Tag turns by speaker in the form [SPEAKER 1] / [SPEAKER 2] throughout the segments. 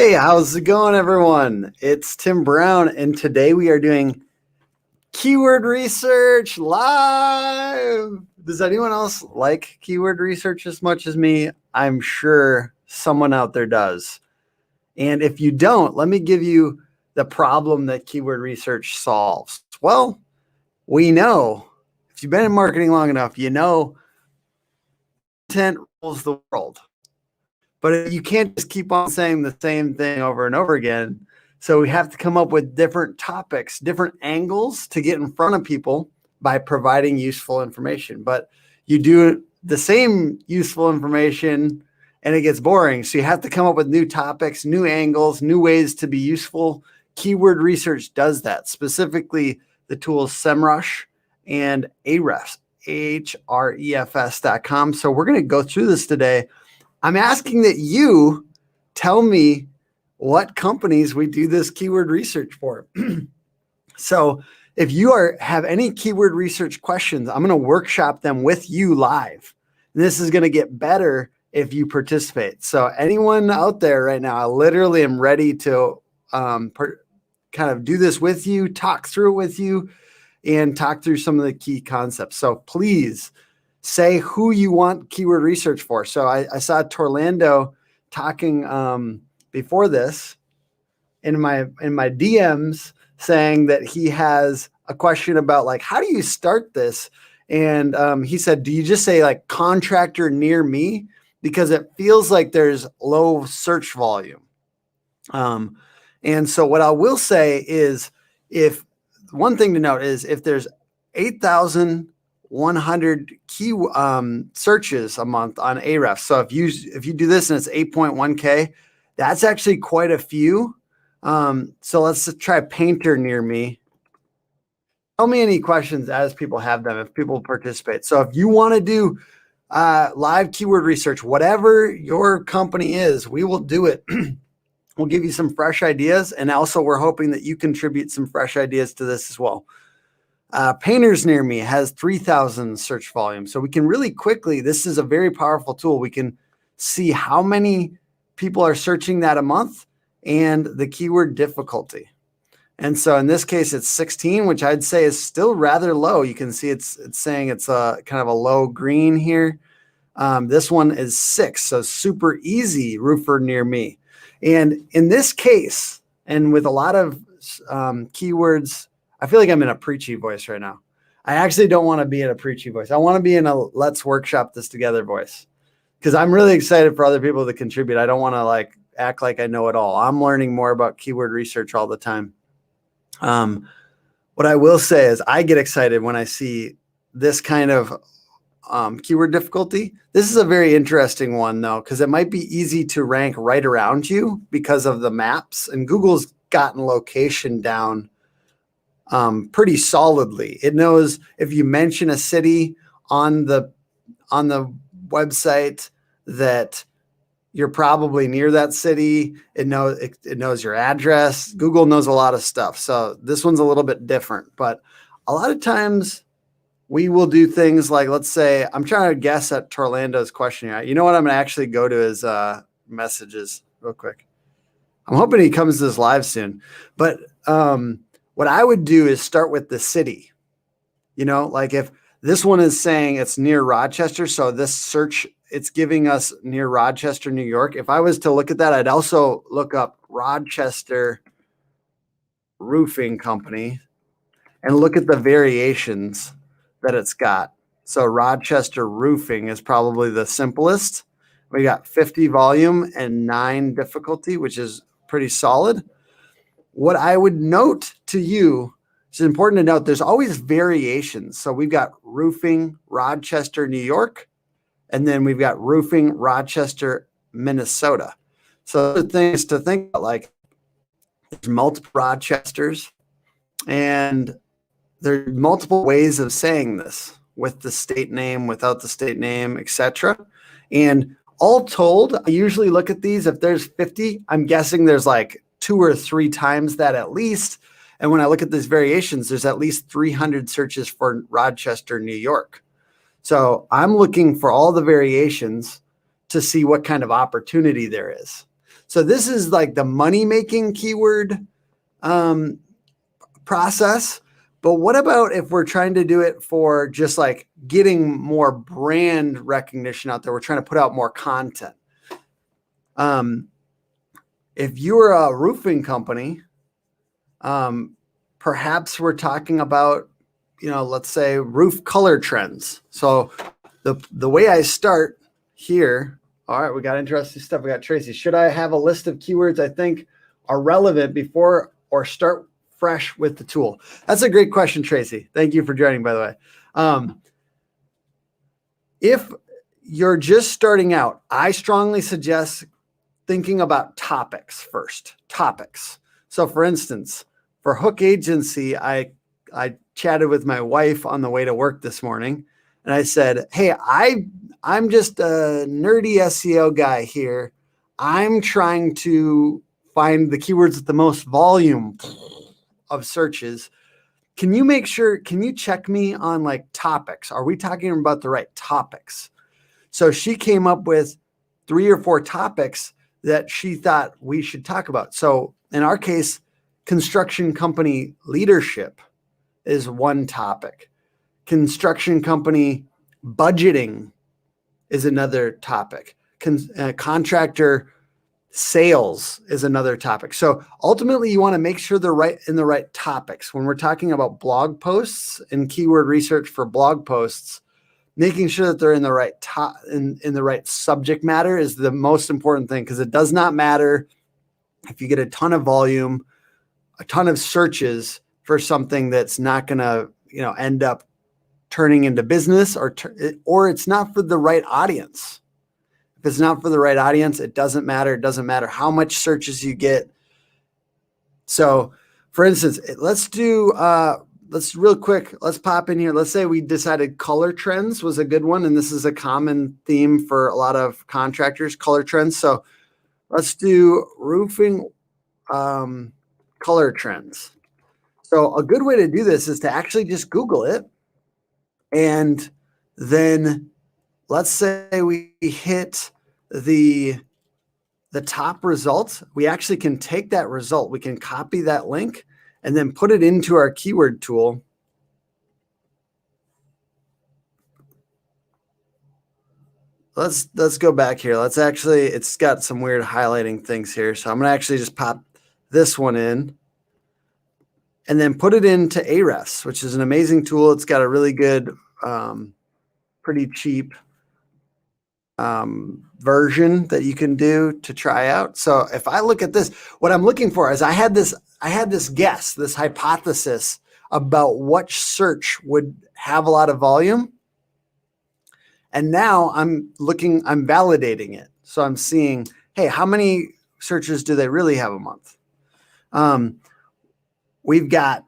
[SPEAKER 1] Hey, how's it going, everyone? It's Tim Brown, and today we are doing keyword research live. Does anyone else like keyword research as much as me? I'm sure someone out there does. And if you don't, let me give you the problem that keyword research solves. Well, we know if you've been in marketing long enough, you know content rules the world. But you can't just keep on saying the same thing over and over again. So we have to come up with different topics, different angles to get in front of people by providing useful information. But you do the same useful information and it gets boring. So you have to come up with new topics, new angles, new ways to be useful. Keyword research does that, specifically the tools SEMrush and Ahrefs, Ahrefs.com. So we're going to go through this today. I'm asking that you tell me what companies we do this keyword research for. So if you have any keyword research questions, I'm going to workshop them with you live. And this is going to get better if you participate. So anyone out there right now, I literally am ready to kind of do this with you, talk through it with you, and talk through some of the key concepts. So please say who you want keyword research for. So I saw Torlando talking before this in my DMs saying that he has a question about like, how do you start this? And he said, do you just say like contractor near me? Because it feels like there's low search volume. And so what I will say is if one thing to note is if there's 8,100 key searches a month on Ahrefs. So if you do this and it's 8.1K, that's actually quite a few. So let's try painter near me. Tell me any questions as people have them, if people participate. So if you want to do live keyword research, whatever your company is, we will do it. We'll give you some fresh ideas. And also we're hoping that you contribute some fresh ideas to this as well. Painters near me has 3,000 search volume. So we can really quickly, this is a very powerful tool. We can see how many people are searching that a month and the keyword difficulty. And so in this case, it's 16, which I'd say is still rather low. You can see it's saying it's a kind of a low green here. This one is 6, so super easy, roofer near me. And in this case, and with a lot of keywords, I feel like I'm in a preachy voice right now. I actually don't want to be in a preachy voice. I want to be in a let's workshop this together voice because I'm really excited for other people to contribute. I don't want to like act like I know it all. I'm learning more about keyword research all the time. What I will say is I get excited when I see this kind of keyword difficulty. This is a very interesting one though, because it might be easy to rank right around you because of the maps, and Google's gotten location down pretty solidly. It knows if you mention a city on the website that you're probably near that city. It knows your address. Google knows a lot of stuff. So this one's a little bit different, but a lot of times we will do things like, let's say, I'm trying to guess at Torlando's question here. You know what? I'm going to actually go to his messages real quick. I'm hoping he comes to this live soon, but what I would do is start with the city. You know, like if this one is saying it's near Rochester, so this search, it's giving us near Rochester, New York. If I was to look at that, I'd also look up Rochester Roofing Company and look at the variations that it's got. So Rochester Roofing is probably the simplest. We got 50 volume and 9 difficulty, which is pretty solid. What I would note to you, it's important to note, there's always variations. So we've got roofing Rochester, New York, and then we've got roofing Rochester, Minnesota. So the things to think about, like there's multiple Rochesters, and there's multiple ways of saying this with the state name, without the state name, etc. And all told, I usually look at these. If there's 50, I'm guessing there's like 2 or 3 times that at least. And when I look at these variations, there's at least 300 searches for Rochester, New York. So I'm looking for all the variations to see what kind of opportunity there is. So this is like the money-making keyword process. But what about if we're trying to do it for just like getting more brand recognition out there? We're trying to put out more content. If you're a roofing company, perhaps we're talking about, let's say roof color trends. So the way I start here, all right, we got interesting stuff. We got Tracy. Should I have a list of keywords I think are relevant before or start fresh with the tool? That's a great question, Tracy. Thank you for joining, by the way. If you're just starting out, I strongly suggest thinking about topics first. Topics. So for instance, for Hook Agency, I chatted with my wife on the way to work this morning, and I said, hey, I'm just a nerdy SEO guy here. I'm trying to find the keywords with the most volume of searches. Can you check me on like topics? Are we talking about the right topics? So she came up with 3 or 4 topics that she thought we should talk about. So in our case, construction company leadership is one topic. Construction company budgeting is another topic. Contractor sales is another topic. So ultimately, you want to make sure they're in the right topics. When we're talking about blog posts and keyword research for blog posts, making sure that they're in the right in the right subject matter is the most important thing, because it does not matter if you get a ton of volume, a ton of searches for something that's not going to, end up turning into business, or it's not for the right audience. If it's not for the right audience, it doesn't matter. It doesn't matter how much searches you get. So for instance, let's real quick, let's pop in here. Let's say we decided color trends was a good one. And this is a common theme for a lot of contractors, color trends. So let's do roofing color trends. So a good way to do this is to actually just Google it. And then let's say we hit the top result. We actually can take that result. We can copy that link and then put it into our keyword tool. Let's go back here. It's got some weird highlighting things here. So I'm going to actually just pop this one in and then put it into Ahrefs, which is an amazing tool. It's got a really good, pretty cheap version that you can do to try out. So if I look at this, what I'm looking for is I had this guess, this hypothesis about which search would have a lot of volume. And now I'm validating it. So I'm seeing, hey, how many searches do they really have a month? We've got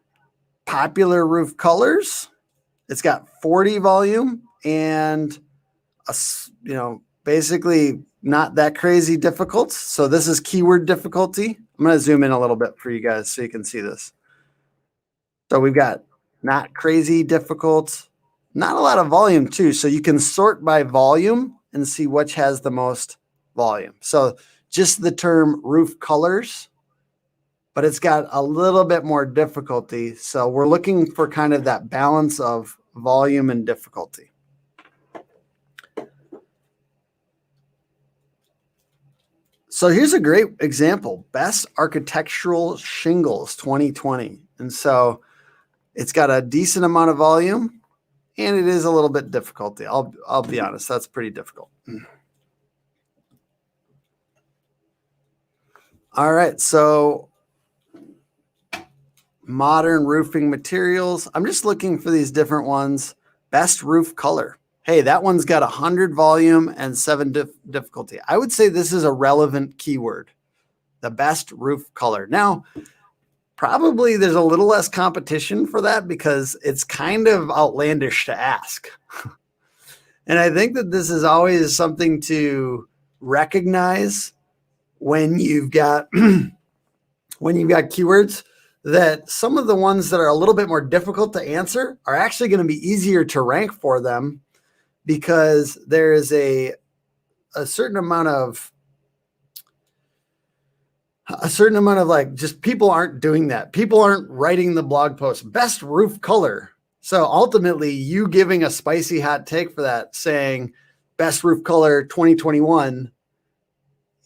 [SPEAKER 1] popular roof colors. It's got 40 volume and basically not that crazy difficult. So this is keyword difficulty. I'm going to zoom in a little bit for you guys so you can see this. So we've got not crazy difficult, not a lot of volume too. So you can sort by volume and see which has the most volume. So just the term roof colors, but it's got a little bit more difficulty. So we're looking for kind of that balance of volume and difficulty. So here's a great example, best architectural shingles 2020. And so it's got a decent amount of volume and it is a little bit difficult. I'll be honest, that's pretty difficult. All right, so modern roofing materials. I'm just looking for these different ones. Best roof color. Hey, that one's got 100 volume and 7 difficulty. I would say this is a relevant keyword, the best roof color. Now, probably there's a little less competition for that because it's kind of outlandish to ask. And I think that this is always something to recognize when you've got keywords, that some of the ones that are a little bit more difficult to answer are actually going to be easier to rank for them, because there is a certain amount of a certain amount of like, just people aren't doing that. People aren't writing the blog post, best roof color. So ultimately you giving a spicy hot take for that, saying best roof color 2021,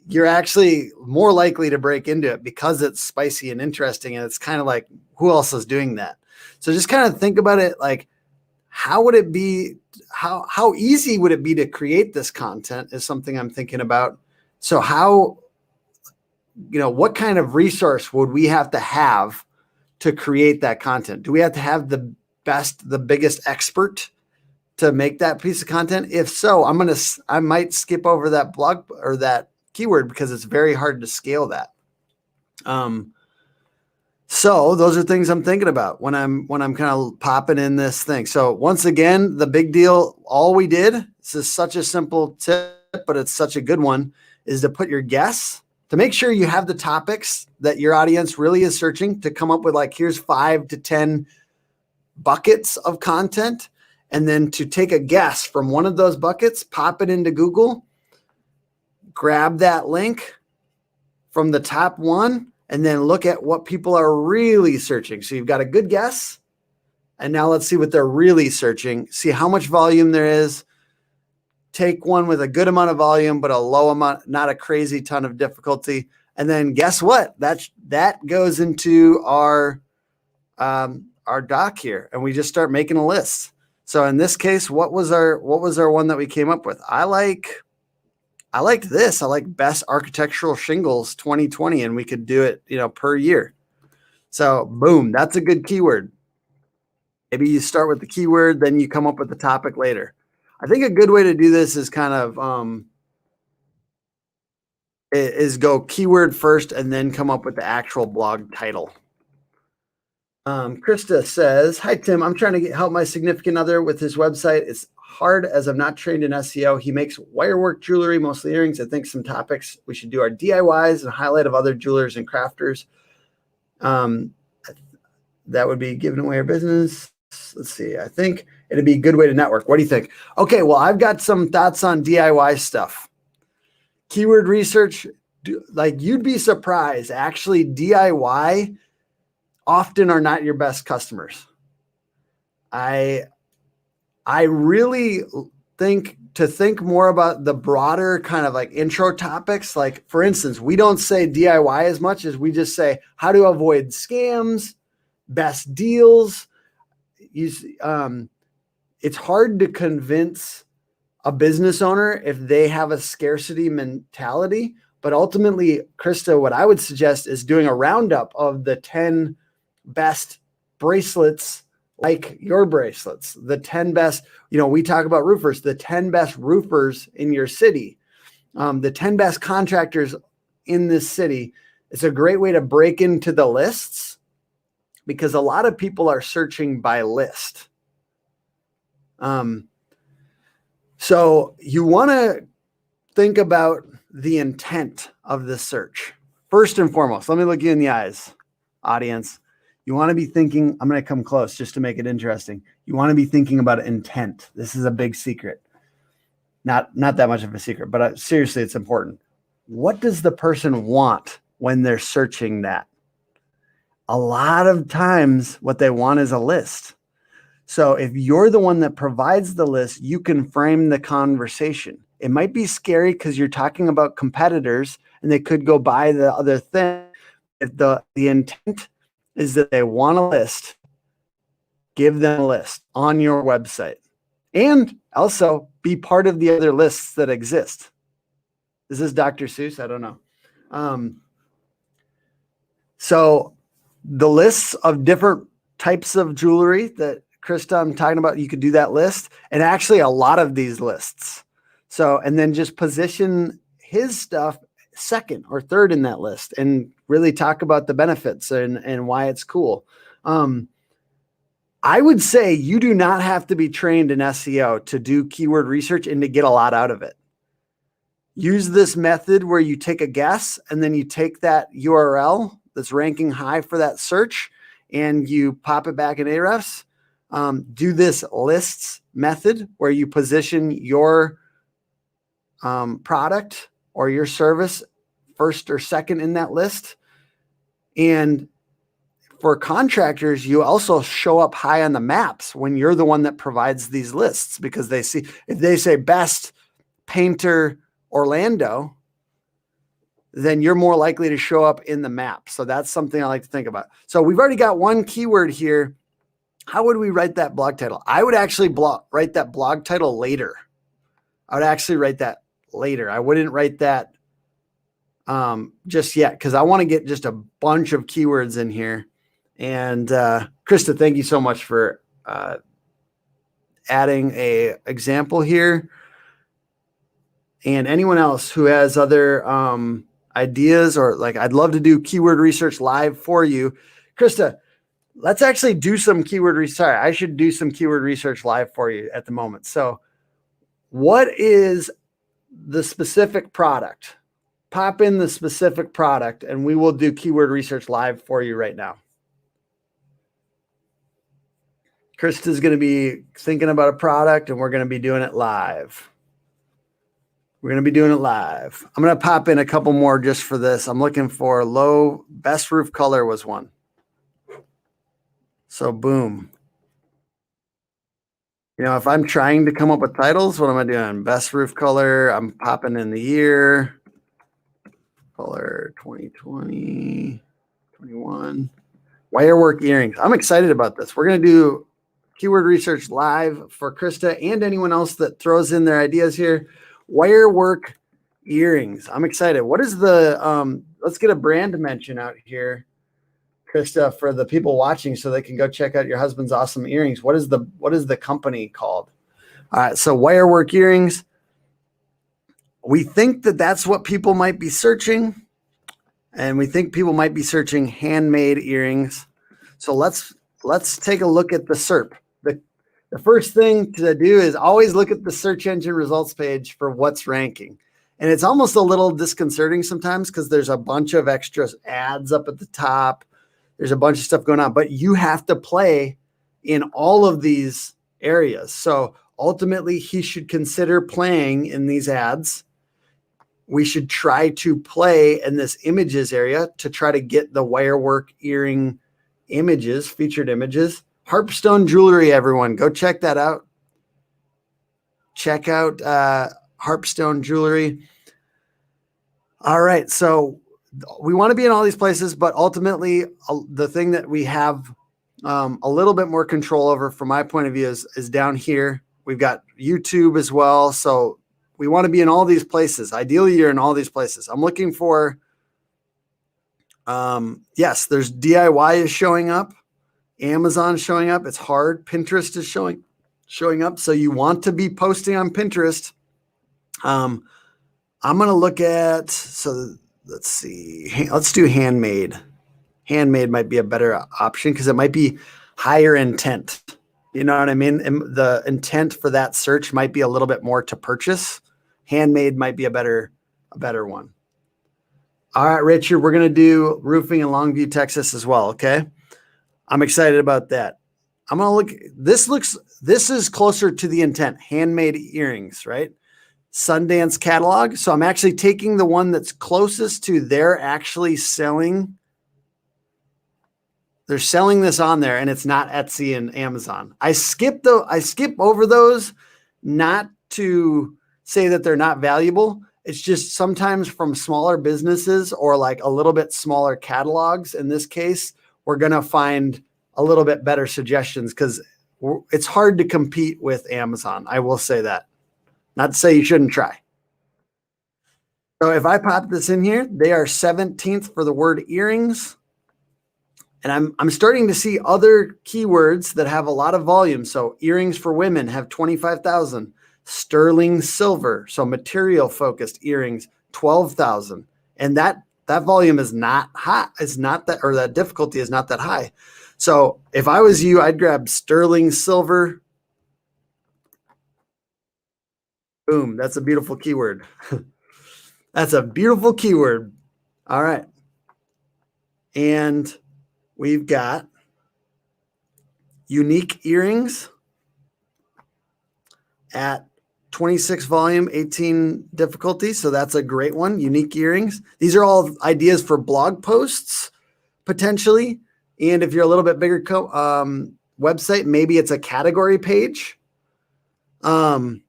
[SPEAKER 1] you're actually more likely to break into it because it's spicy and interesting. And it's kind of like, who else is doing that? So just kind of think about it. Like, how would it be? How easy would it be to create this content is something I'm thinking about. So how, what kind of resource would we have to create that content? Do we have to have the biggest expert to make that piece of content? If so, I might skip over that blog or that keyword because it's very hard to scale that. So those are things I'm thinking about when I'm kind of popping in this thing. So once again, the big deal, all we did, this is such a simple tip, but it's such a good one, is to put your guess, to make sure you have the topics that your audience really is searching, to come up with like, here's 5 to 10 buckets of content. And then to take a guess from one of those buckets, pop it into Google, grab that link from the top one, and then look at what people are really searching. So you've got a good guess. And now let's see what they're really searching. See how much volume there is. Take one with a good amount of volume, but a low amount, not a crazy ton of difficulty. And then guess what? That goes into our doc here. And we just start making a list. So in this case, what was our one that we came up with? I liked this. I like best architectural shingles 2020, and we could do it, per year. So boom, that's a good keyword. Maybe you start with the keyword, then you come up with the topic later. I think a good way to do this is kind of is go keyword first and then come up with the actual blog title. Krista says, hi, Tim. I'm trying to help my significant other with his website. It's hard as I'm not trained in SEO. He makes wirework jewelry, mostly earrings. I think some topics we should do are DIYs and highlight of other jewelers and crafters. That would be giving away our business. Let's see. I think it'd be a good way to network. What do you think? Okay, well, I've got some thoughts on DIY stuff. Keyword research, like you'd be surprised. Actually, DIY often are not your best customers. I really think more about the broader kind of like intro topics. Like, for instance, we don't say DIY as much as we just say how to avoid scams, best deals. It's hard to convince a business owner if they have a scarcity mentality. But ultimately, Krista, what I would suggest is doing a roundup of the 10 best bracelets, like your bracelets, the 10 best, we talk about roofers, the 10 best roofers in your city, the 10 best contractors in this city. It's a great way to break into the lists because a lot of people are searching by list. So you want to think about the intent of the search. First and foremost, let me look you in the eyes, audience. You want to be thinking, I'm going to come close just to make it interesting. You want to be thinking about intent. This is a big secret. Not that much of a secret, but seriously, it's important. What does the person want when they're searching that? A lot of times what they want is a list. So if you're the one that provides the list, you can frame the conversation. It might be scary because you're talking about competitors and they could go buy the other thing. If the intent is that they want a list, give them a list on your website and also be part of the other lists that exist. Is this Dr. Seuss? I don't know. So the lists of different types of jewelry that Krista, I'm talking about, you could do that list, and actually a lot of these lists. So, and then just position his stuff second or third in that list and really talk about the benefits and why it's cool. I would say you do not have to be trained in SEO to do keyword research and to get a lot out of it. Use this method where you take a guess and then you take that URL that's ranking high for that search and you pop it back in Ahrefs. Do this lists method where you position your product or your service first or second in that list. And for contractors, you also show up high on the maps when you're the one that provides these lists, because they see, if they say best painter Orlando, then you're more likely to show up in the map. So that's something I like to think about. So we've already got one keyword here. How would we write that blog title? I would actually write that blog title later. I would actually write that later. I wouldn't write that just yet, because I want to get just a bunch of keywords in here. And Krista, thank you so much for adding a example here. And anyone else who has other ideas, or like, I'd love to do keyword research live for you. Krista, let's actually do some keyword research. Sorry, I should do some keyword research live for you at the moment. So what is the specific product? Pop in the specific product and we will do keyword research live for you right now. Krista's going to be thinking about a product and we're going to be doing it live. We're going to be doing it live. I'm going to pop in a couple more just for this. I'm looking for low, best roof color was one. So boom. You know, if I'm trying to come up with titles, what am I doing? Best roof color. I'm popping in the year. Color 2020, 21. Wirework earrings. I'm excited about this. We're going to do keyword research live for Krista and anyone else that throws in their ideas here. Wirework earrings. I'm excited. What is the, let's get a brand mention out here, Krista, for the people watching so they can go check out your husband's awesome earrings. What is the company called? All right. So wirework earrings. We think that that's what people might be searching. And we think people might be searching handmade earrings. So let's take a look at the SERP. The first thing to do is always look at the search engine results page for what's ranking. And it's almost a little disconcerting sometimes because there's a bunch of extra ads up at the top. There's a bunch of stuff going on, but you have to play in all of these areas. So ultimately, he should consider playing in these ads. We should try to play in this images area to try to get the wirework earring images, featured images. Harpstone Jewelry, everyone, go check that out. Check out Harpstone Jewelry. All right, so we want to be in all these places, but ultimately the thing that we have a little bit more control over from my point of view is down here. We've got YouTube as well. So we want to be in all these places. Ideally, you're in all these places. I'm looking for, yes, there's DIY is showing up. Amazon showing up. It's hard. Pinterest is showing up. So you want to be posting on Pinterest. I'm going to look at, so let's see, let's do handmade. Handmade might be a better option because it might be higher intent. You know what I mean? And the intent for that search might be a little bit more to purchase. Handmade might be a better one. All right, Richard, we're going to do roofing in Longview, Texas as well. Okay. I'm excited about that. I'm going to look, this is closer to the intent, handmade earrings, right? Sundance catalog. So I'm actually taking the one that's closest to they're actually selling. They're selling this on there and it's not Etsy and Amazon. I skip over those, not to say that they're not valuable. It's just sometimes from smaller businesses or like a little bit smaller catalogs. In this case, we're going to find a little bit better suggestions because it's hard to compete with Amazon. I will say that. Not to say you shouldn't try. So if I pop this in here, they are 17th for the word earrings. And I'm starting to see other keywords that have a lot of volume. So earrings for women have 25,000. Sterling silver, so material focused earrings, 12,000. And that volume is not high. It's not that, or that difficulty is not that high. So if I was you, I'd grab sterling silver. Boom. That's a beautiful keyword. That's a beautiful keyword. All right. And we've got unique earrings at 26 volume, 18 difficulty. So that's a great one. Unique earrings. These are all ideas for blog posts potentially. And if you're a little bit bigger website, maybe it's a category page. Got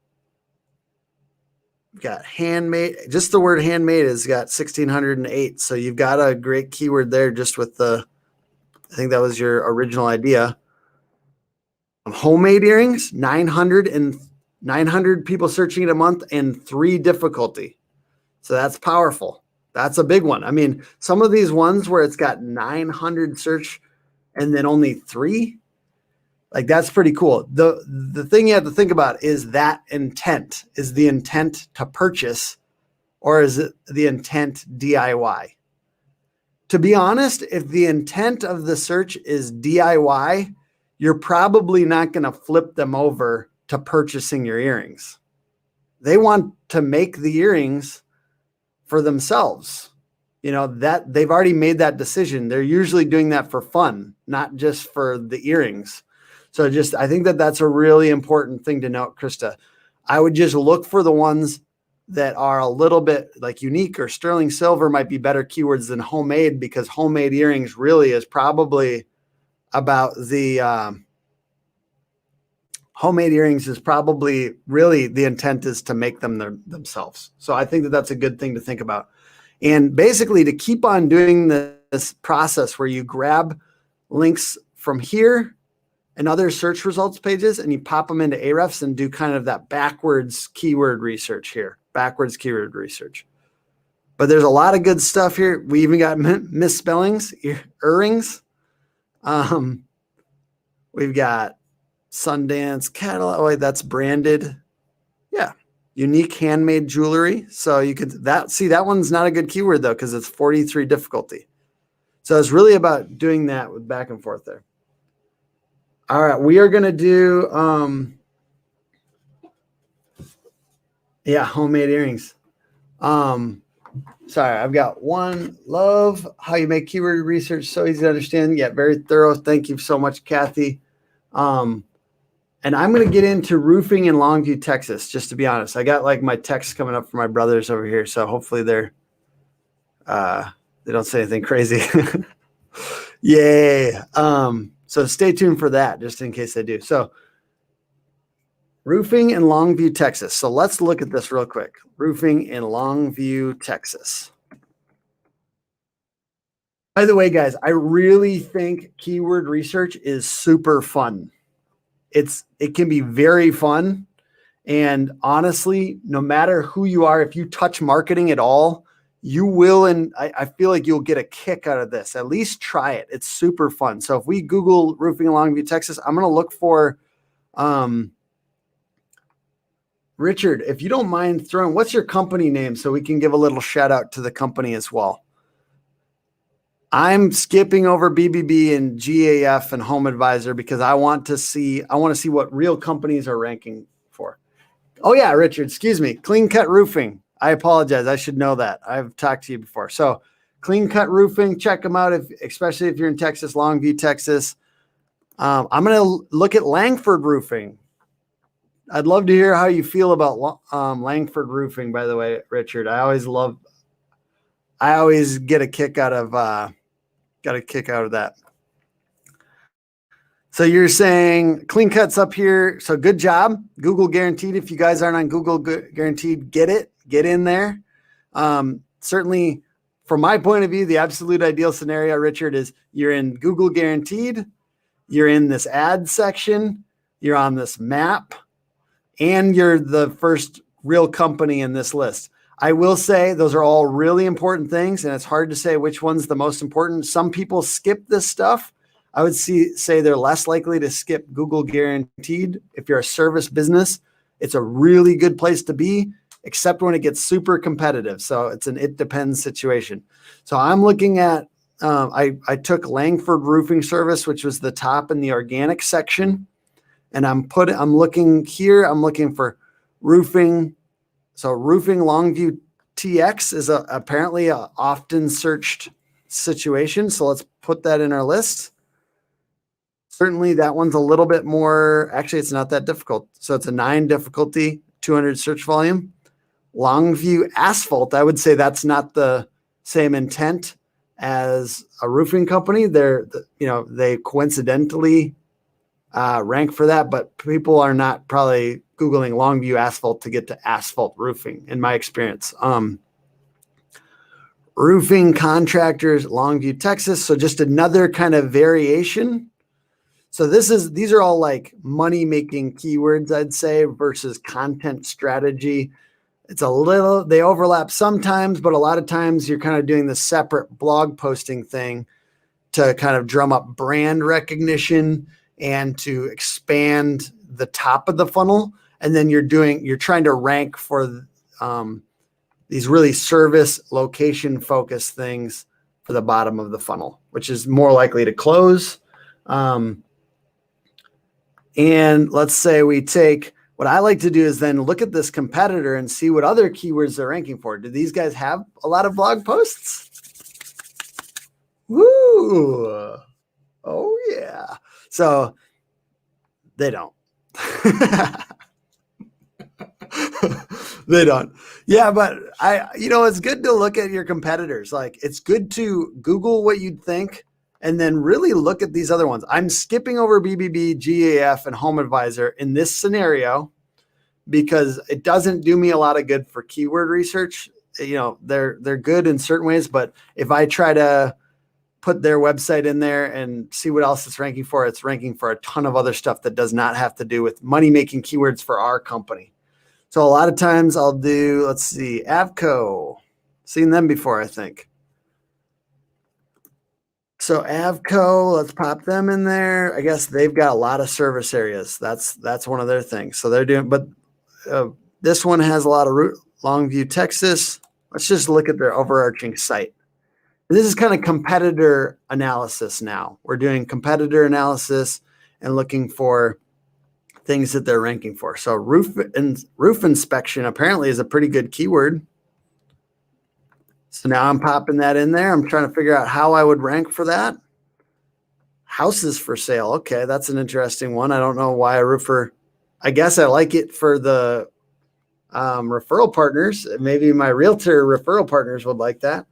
[SPEAKER 1] handmade. Just the word handmade has got 1,608. So you've got a great keyword there just with I think that was your original idea. Homemade earrings, 900 people searching it a month and 3 difficulty. So that's powerful. That's a big one. I mean, some of these ones where it's got 900 search and then only 3, like that's pretty cool. The thing you have to think about is that intent. Is the intent to purchase or is it the intent DIY? To be honest, if the intent of the search is DIY, you're probably not going to flip them over to purchasing your earrings. They want to make the earrings for themselves. You know, that they've already made that decision. They're usually doing that for fun, not just for the earrings. So I think that's a really important thing to note, Krista. I would just look for the ones that are a little bit like unique or sterling silver might be better keywords than homemade, because homemade earrings really is probably about homemade earrings is probably really the intent is to make them themselves. So I think that's a good thing to think about. And basically to keep on doing this process where you grab links from here and other search results pages and you pop them into Ahrefs and do kind of that backwards keyword research here, backwards keyword research. But there's a lot of good stuff here. We even got misspellings, earrings. We've got Sundance catalog. Oh, wait, that's branded. Yeah. Unique handmade jewelry. So you could that one's not a good keyword though, because it's 43 difficulty. So it's really about doing that with back and forth there. All right, we are going to do, homemade earrings. Sorry, I've got one. Love how you make keyword research so easy to understand, yet very thorough. Thank you so much, Kathy. And I'm going to get into roofing in Longview, Texas, just to be honest. I got like my texts coming up from my brothers over here, so hopefully they don't say anything crazy. Yay. So stay tuned for that, just in case they do. So roofing in Longview, Texas. So let's look at this real quick. Roofing in Longview, Texas. By the way, guys, I really think keyword research is super fun. It can be very fun. And honestly, no matter who you are, if you touch marketing at all, you will, and I feel like you'll get a kick out of this. At least try it. It's super fun. So if we Google roofing in Longview, Texas, I'm going to look for Richard, if you don't mind throwing, what's your company name so we can give a little shout out to the company as well? I'm skipping over BBB and GAF and Home Advisor because I want to see what real companies are ranking for. Oh yeah, Richard, excuse me. Clean Cut Roofing. I apologize. I should know that. I've talked to you before. So Clean Cut Roofing, check them out, especially if you're in Texas, Longview, Texas. I'm going to look at Langford Roofing. I'd love to hear how you feel about Langford Roofing, by the way, Richard. I always get a kick out of that. So you're saying Clean Cut's up here. So good job. Google guaranteed. If you guys aren't on Google guaranteed, get in there. Certainly from my point of view, the absolute ideal scenario, Richard, is you're in Google guaranteed. You're in this ad section. You're on this map and you're the first real company in this list. I will say those are all really important things, and it's hard to say which one's the most important. Some people skip this stuff. I would say they're less likely to skip Google guaranteed. If you're a service business, it's a really good place to be, except when it gets super competitive. So it's an it depends situation. So I'm looking at, I took Langford Roofing Service, which was the top in the organic section. And I'm looking here, I'm looking for roofing. So roofing Longview TX is apparently a often searched situation. So let's put that in our list. Certainly that one's a little bit more, actually it's not that difficult. So it's a 9 difficulty, 200 search volume. Longview asphalt, I would say that's not the same intent as a roofing company. They coincidentally rank for that, but people are not probably Googling Longview asphalt to get to asphalt roofing, in my experience. Roofing contractors, Longview, Texas. So just another kind of variation. So these are all like money-making keywords, I'd say, versus content strategy. They overlap sometimes, but a lot of times you're kind of doing the separate blog posting thing to kind of drum up brand recognition and to expand the top of the funnel. And then you're trying to rank for these really service location focused things for the bottom of the funnel, which is more likely to close. And let's say what I like to do is then look at this competitor and see what other keywords they're ranking for. Do these guys have a lot of blog posts? Woo! Oh yeah. So they don't. They don't. Yeah, but it's good to look at your competitors. Like, it's good to Google what you'd think and then really look at these other ones. I'm skipping over BBB, GAF, and Home Advisor in this scenario because it doesn't do me a lot of good for keyword research. They're good in certain ways, but if I try to put their website in there and see what else it's ranking for a ton of other stuff that does not have to do with money-making keywords for our company. So a lot of times I'll do, let's see, Avco. Seen them before, I think. So Avco, let's pop them in there. I guess they've got a lot of service areas. That's one of their things. So they're doing, but this one has a lot of Longview, Texas. Let's just look at their overarching site. This is kind of competitor analysis now. We're doing competitor analysis and looking for things that they're ranking for. So roof inspection apparently is a pretty good keyword. So now I'm popping that in there. I'm trying to figure out how I would rank for that. Houses for sale. Okay, that's an interesting one. I don't know why a roofer. I guess I like it for the referral partners. Maybe my realtor referral partners would like that.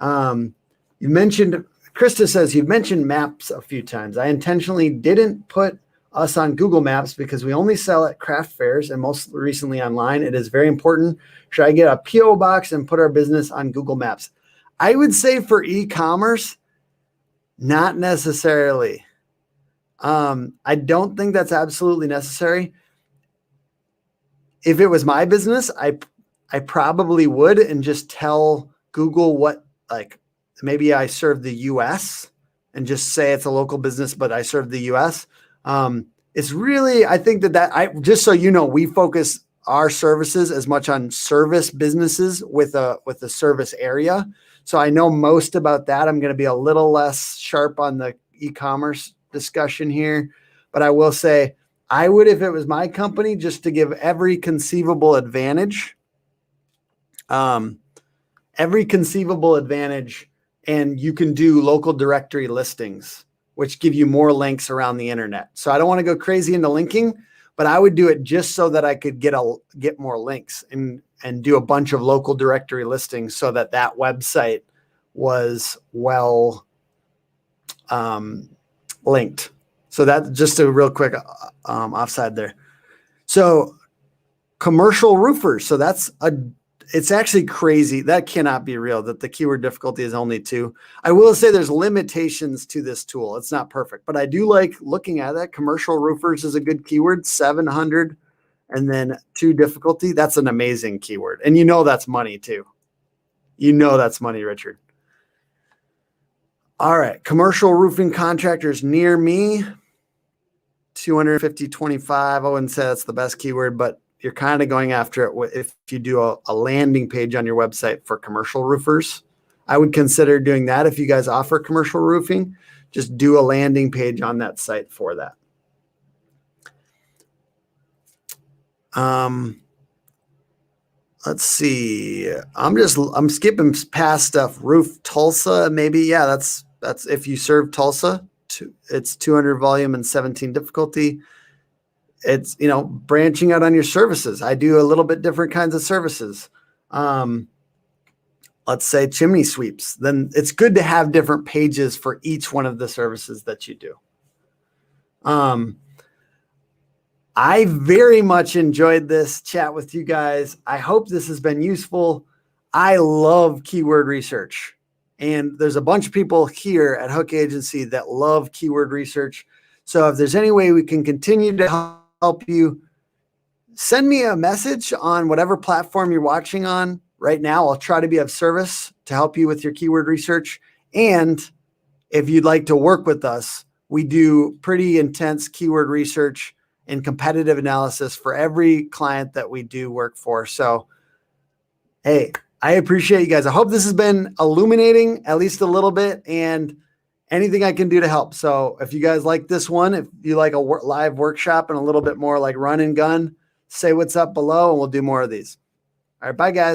[SPEAKER 1] You mentioned, Krista says, you've mentioned maps a few times. I intentionally didn't put us on Google Maps because we only sell at craft fairs and most recently online. It is very important. Should I get a PO box and put our business on Google Maps? I would say for e-commerce, not necessarily. I don't think that's absolutely necessary. If it was my business, I probably would and just tell Google what, like, maybe I serve the US and just say it's a local business, but I serve the US. It's really, I think just so you know, we focus our services as much on service businesses with a service area. So I know most about that. I'm going to be a little less sharp on the e-commerce discussion here, but I will say I would, if it was my company, just to give every conceivable advantage, and you can do local directory listings, which give you more links around the internet. So I don't want to go crazy into linking, but I would do it just so that I could get more links and do a bunch of local directory listings so that website was well linked. So that's just a real quick offside there. So commercial roofers. So it's actually crazy. That cannot be real that the keyword difficulty is only 2. I will say there's limitations to this tool. It's not perfect, but I do like looking at that. Commercial roofers is a good keyword, 700 and then 2 difficulty. That's an amazing keyword. And that's money too. That's money, Richard. All right. Commercial roofing contractors near me, 250, 25. I wouldn't say that's the best keyword, but you're kind of going after it if you do a landing page on your website for commercial roofers. I would consider doing that if you guys offer commercial roofing. Just do a landing page on that site for that. Let's see. I'm skipping past stuff. Roof Tulsa, maybe. Yeah, that's if you serve Tulsa. It's 200 volume and 17 difficulty. it's, branching out on your services. I do a little bit different kinds of services. Let's say chimney sweeps. Then it's good to have different pages for each one of the services that you do. I very much enjoyed this chat with you guys. I hope this has been useful. I love keyword research. And there's a bunch of people here at Hook Agency that love keyword research. So if there's any way we can continue to help you, send me a message on whatever platform you're watching on right now. I'll try to be of service to help you with your keyword research. And if you'd like to work with us, we do pretty intense keyword research and competitive analysis for every client that we do work for. So, hey, I appreciate you guys. I hope this has been illuminating at least a little bit, and anything I can do to help. So if you guys like this one, if you like a live workshop and a little bit more like run and gun, say what's up below and we'll do more of these. All right, bye guys.